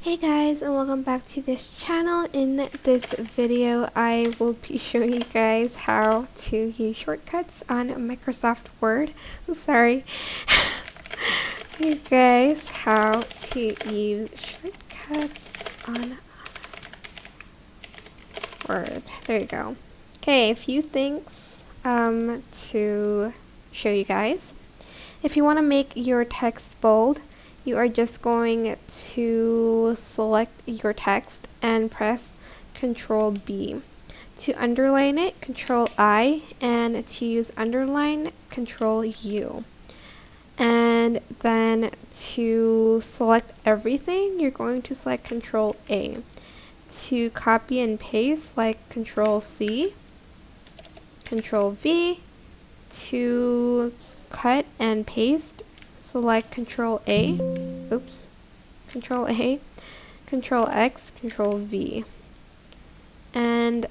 Hey guys, and welcome back to this channel. In this video I will be showing you guys how to use shortcuts on Microsoft Word. Oops, sorry. You guys how to use shortcuts on Word. There you go. Okay, a few things to show you guys. If you want to make your text bold, you are just going to select your text and press Ctrl B. To underline it, Ctrl I, and to use underline, Ctrl U. And then to select everything, you're going to select Ctrl A. To copy and paste, like Ctrl C, Ctrl V. To cut and paste, select Ctrl A, oops, Ctrl A, Ctrl X, Ctrl V. And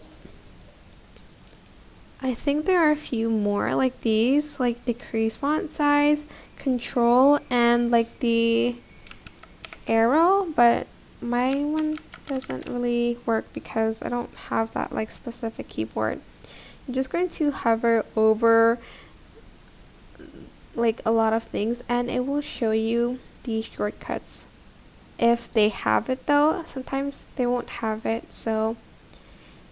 I think there are a few more like these, like decrease font size, Control, and like the arrow, but my one doesn't really work because I don't have that like specific keyboard. I'm just going to hover over like a lot of things and it will show you these shortcuts. If they have it though, sometimes they won't have it. So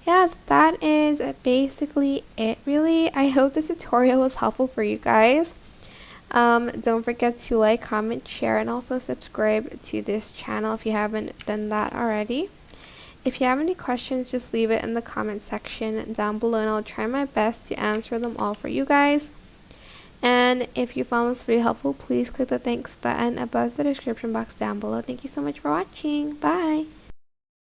yeah, that is basically it really. I hope this tutorial was helpful for you guys. Don't forget to like, comment, share, and also subscribe to this channel if you haven't done that already. If you have any questions, just leave it in the comment section down below and I'll try my best to answer them all for you guys. And if you found this video helpful, please click the thanks button above the description box down below. Thank you so much for watching. Bye!